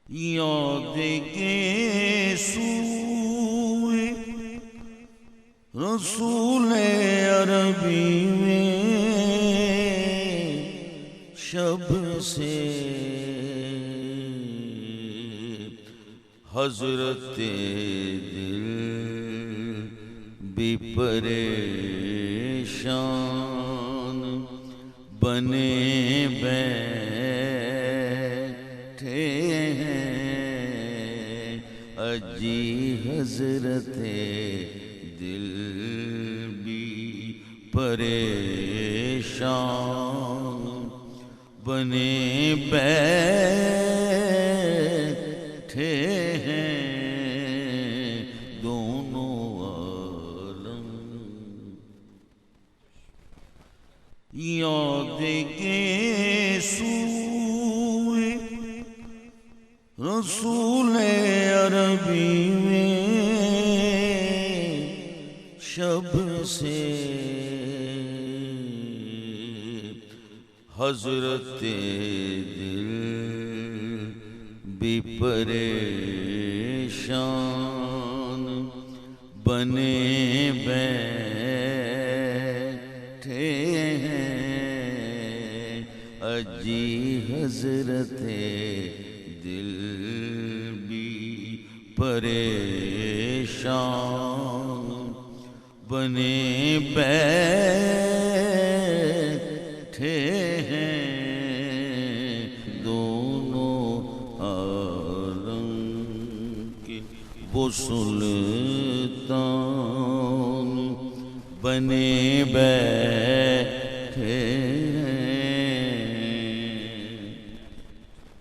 یاد کے سوئے رسول عربی میں شب سے حضرت دل بھی پریشان بنے بیٹھے ہیں اجی حضرت دل بھی پریشان بنے بیٹھے ہیں دونوں عالم یاد کے سوئے رسول عربی میں شب سے حضرت دل بھی پریشان بنے بیٹھے ہیں اجی حضرت دل بھی پریشان بنے بیٹھے ہیں دونوں عالم کے وہ سلطان بنے بیٹھے